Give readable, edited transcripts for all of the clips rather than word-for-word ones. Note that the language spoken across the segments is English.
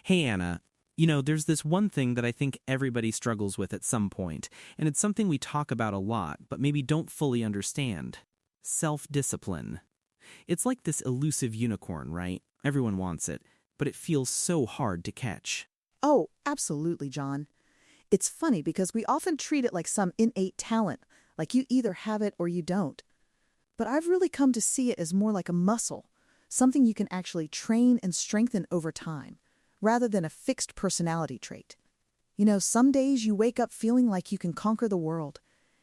Hey, Anna. There's this one thing that I think everybody struggles with at some point, and it's something we talk about a lot, but maybe don't fully understand. Self-discipline. It's like this elusive unicorn, right? Everyone wants it, but it feels so hard to catch. Oh, absolutely, John. It's funny because we often treat it like some innate talent, like you either have it or you don't. But I've really come to see it as more like a muscle, something you can actually train and strengthen over time, rather than a fixed personality trait. Some days you wake up feeling like you can conquer the world,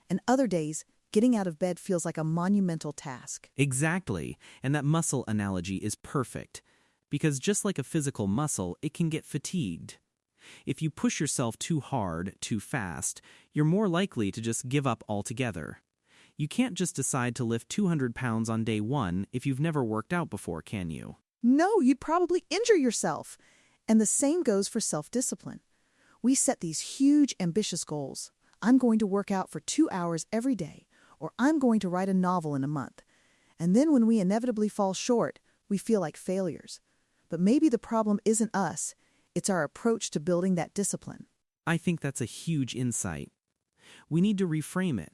and other days, getting out of bed feels like a monumental task. Exactly, and that muscle analogy is perfect, because just like a physical muscle, it can get fatigued. If you push yourself too hard, too fast, you're more likely to just give up altogether. You can't just decide to lift 200 pounds on day one if you've never worked out before, can you? No, you'd probably injure yourself. And the same goes for self-discipline. We set these huge, ambitious goals. I'm going to work out for 2 hours every day, or I'm going to write a novel in a month. And then when we inevitably fall short, we feel like failures. But maybe the problem isn't us. It's our approach to building that discipline. I think that's a huge insight. We need to reframe it.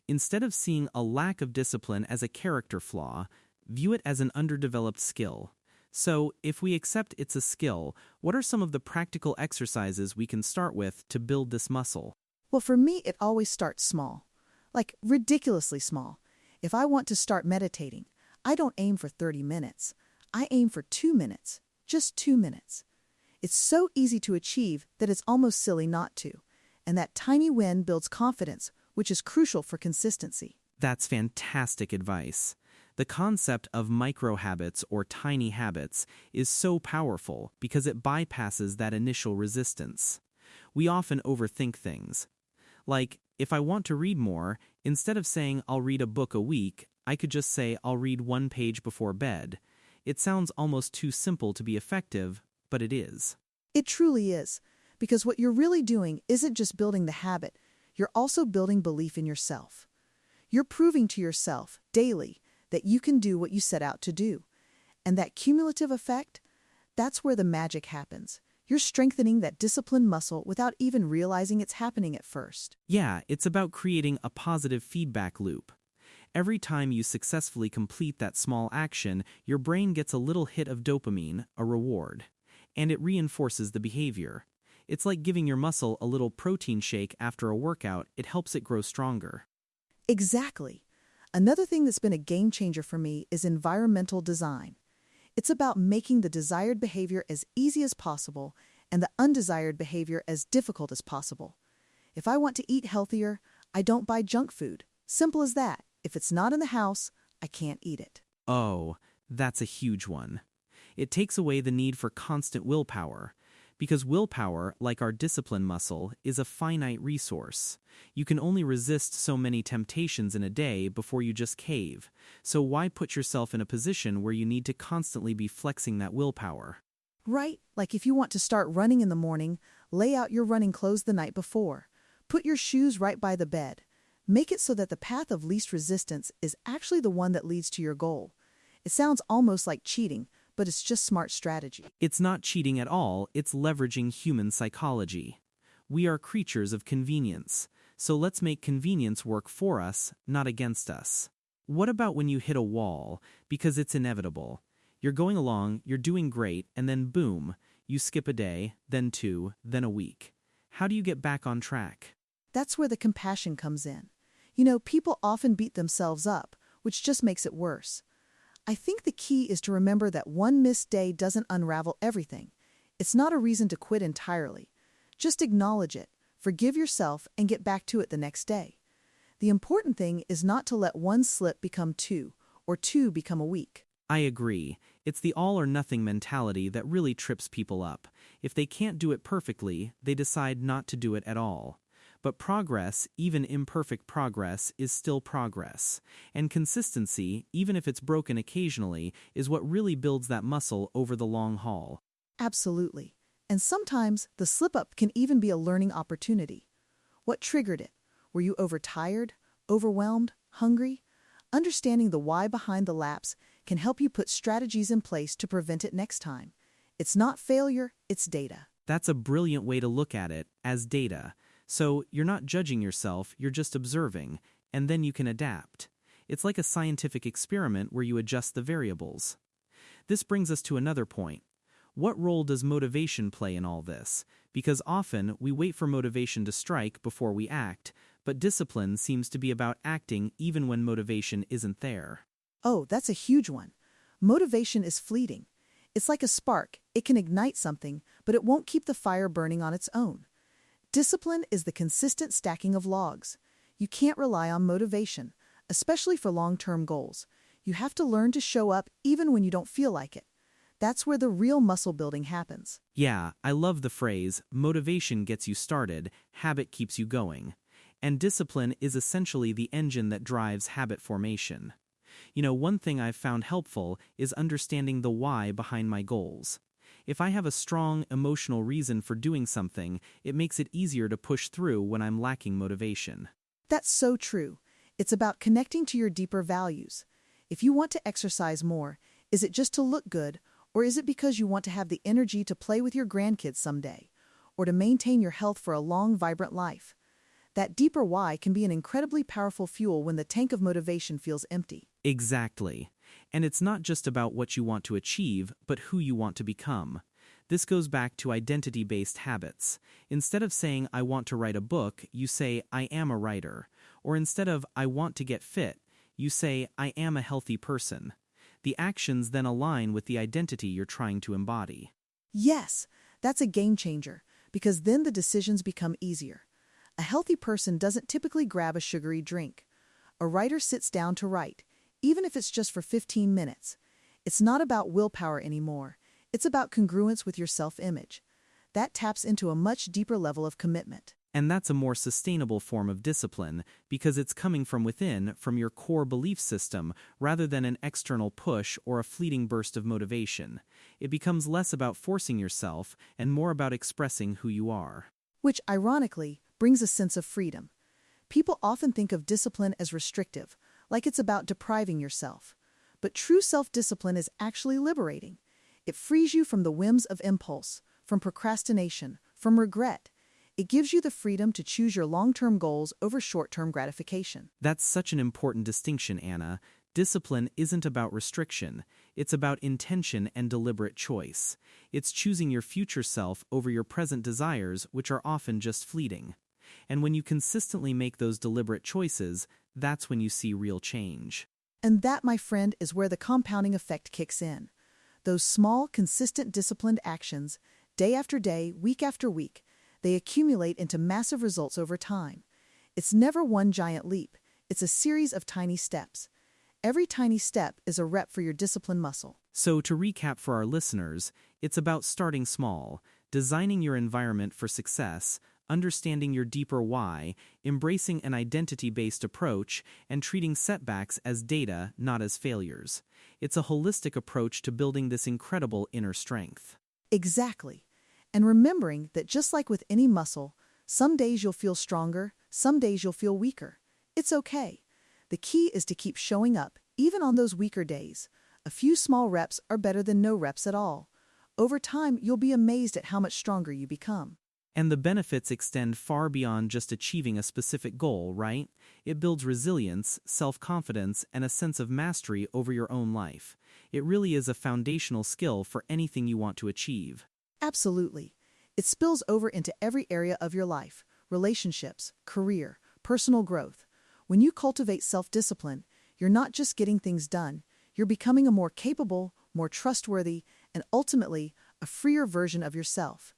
Instead of seeing a lack of discipline as a character flaw, view it as an underdeveloped skill. So, if we accept it's a skill, what are some of the practical exercises we can start with to build this muscle? Well, for me, it always starts small. Like ridiculously small. If I want to start meditating, I don't aim for 30 minutes. I aim for 2 minutes. Just 2 minutes. It's so easy to achieve that it's almost silly not to. And that tiny win builds confidence, which is crucial for consistency. That's fantastic advice. The concept of micro-habits or tiny habits is so powerful because it bypasses that initial resistance. We often overthink things. Like, if I want to read more, instead of saying I'll read a book a week, I could just say I'll read 1 page before bed. It sounds almost too simple to be effective, but it is. It truly is, because what you're really doing isn't just building the habit, you're also building belief in yourself. You're proving to yourself, daily, that you can do what you set out to do. And that cumulative effect, that's where the magic happens. You're strengthening that disciplined muscle without even realizing it's happening at first. Yeah, it's about creating a positive feedback loop. Every time you successfully complete that small action, your brain gets a little hit of dopamine, a reward, and it reinforces the behavior. It's like giving your muscle a little protein shake after a workout. It helps it grow stronger. Exactly. Another thing that's been a game changer for me is environmental design. It's about making the desired behavior as easy as possible and the undesired behavior as difficult as possible. If I want to eat healthier, I don't buy junk food. Simple as that. If it's not in the house, I can't eat it. Oh, that's a huge one. It takes away the need for constant willpower. Because willpower, like our discipline muscle, is a finite resource. You can only resist so many temptations in a day before you just cave. So why put yourself in a position where you need to constantly be flexing that willpower? Right? Like if you want to start running in the morning, lay out your running clothes the night before. Put your shoes right by the bed. Make it so that the path of least resistance is actually the one that leads to your goal. It sounds almost like cheating, but it's just smart strategy. It's not cheating at all, it's leveraging human psychology. We are creatures of convenience, so let's make convenience work for us, not against us. What about when you hit a wall, because it's inevitable? You're going along, you're doing great, and then boom, you skip a day, then 2, then a week. How do you get back on track? That's where the compassion comes in. People often beat themselves up, which just makes it worse. I think the key is to remember that one missed day doesn't unravel everything. It's not a reason to quit entirely. Just acknowledge it, forgive yourself, and get back to it the next day. The important thing is not to let one slip become 2, or 2 become a week. I agree. It's the all-or-nothing mentality that really trips people up. If they can't do it perfectly, they decide not to do it at all. But progress, even imperfect progress, is still progress. And consistency, even if it's broken occasionally, is what really builds that muscle over the long haul. Absolutely. And sometimes the slip-up can even be a learning opportunity. What triggered it? Were you overtired, overwhelmed, hungry? Understanding the why behind the lapse can help you put strategies in place to prevent it next time. It's not failure, it's data. That's a brilliant way to look at it, as data. So you're not judging yourself, you're just observing, and then you can adapt. It's like a scientific experiment where you adjust the variables. This brings us to another point. What role does motivation play in all this? Because often we wait for motivation to strike before we act, but discipline seems to be about acting even when motivation isn't there. Oh, that's a huge one. Motivation is fleeting. It's like a spark. It can ignite something, but it won't keep the fire burning on its own. Discipline is the consistent stacking of logs. You can't rely on motivation, especially for long-term goals. You have to learn to show up even when you don't feel like it. That's where the real muscle building happens. Yeah, I love the phrase, motivation gets you started, habit keeps you going. And discipline is essentially the engine that drives habit formation. One thing I've found helpful is understanding the why behind my goals. If I have a strong emotional reason for doing something, it makes it easier to push through when I'm lacking motivation. That's so true. It's about connecting to your deeper values. If you want to exercise more, is it just to look good, or is it because you want to have the energy to play with your grandkids someday, or to maintain your health for a long, vibrant life? That deeper why can be an incredibly powerful fuel when the tank of motivation feels empty. Exactly. And it's not just about what you want to achieve, but who you want to become. This goes back to identity-based habits. Instead of saying, I want to write a book, you say, I am a writer. Or instead of, I want to get fit, you say, I am a healthy person. The actions then align with the identity you're trying to embody. Yes, that's a game changer, because then the decisions become easier. A healthy person doesn't typically grab a sugary drink. A writer sits down to write, even if it's just for 15 minutes. It's not about willpower anymore. It's about congruence with your self-image. That taps into a much deeper level of commitment. And that's a more sustainable form of discipline because it's coming from within, from your core belief system, rather than an external push or a fleeting burst of motivation. It becomes less about forcing yourself and more about expressing who you are. Which, ironically, brings a sense of freedom. People often think of discipline as restrictive, like it's about depriving yourself. But true self-discipline is actually liberating. It frees you from the whims of impulse, from procrastination, from regret. It gives you the freedom to choose your long-term goals over short-term gratification. That's such an important distinction, Anna. Discipline isn't about restriction. It's about intention and deliberate choice. It's choosing your future self over your present desires, which are often just fleeting. And when you consistently make those deliberate choices, that's when you see real change. And that, my friend, is where the compounding effect kicks in. Those small, consistent, disciplined actions, day after day, week after week, they accumulate into massive results over time. It's never one giant leap. It's a series of tiny steps. Every tiny step is a rep for your discipline muscle. So to recap for our listeners, it's about starting small, designing your environment for success, understanding your deeper why, embracing an identity-based approach, and treating setbacks as data, not as failures. It's a holistic approach to building this incredible inner strength. Exactly. And remembering that just like with any muscle, some days you'll feel stronger, some days you'll feel weaker. It's okay. The key is to keep showing up, even on those weaker days. A few small reps are better than no reps at all. Over time, you'll be amazed at how much stronger you become. And the benefits extend far beyond just achieving a specific goal, right? It builds resilience, self-confidence, and a sense of mastery over your own life. It really is a foundational skill for anything you want to achieve. Absolutely. It spills over into every area of your life: relationships, career, personal growth. When you cultivate self-discipline, you're not just getting things done, you're becoming a more capable, more trustworthy, and ultimately, a freer version of yourself.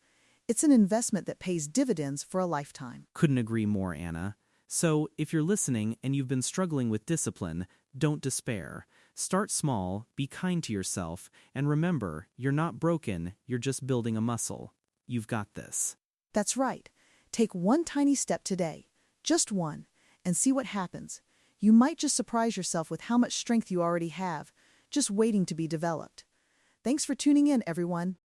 It's an investment that pays dividends for a lifetime. Couldn't agree more, Anna. So, if you're listening and you've been struggling with discipline, don't despair. Start small, be kind to yourself, and remember, you're not broken, you're just building a muscle. You've got this. That's right. Take one tiny step today, just one, and see what happens. You might just surprise yourself with how much strength you already have, just waiting to be developed. Thanks for tuning in, everyone.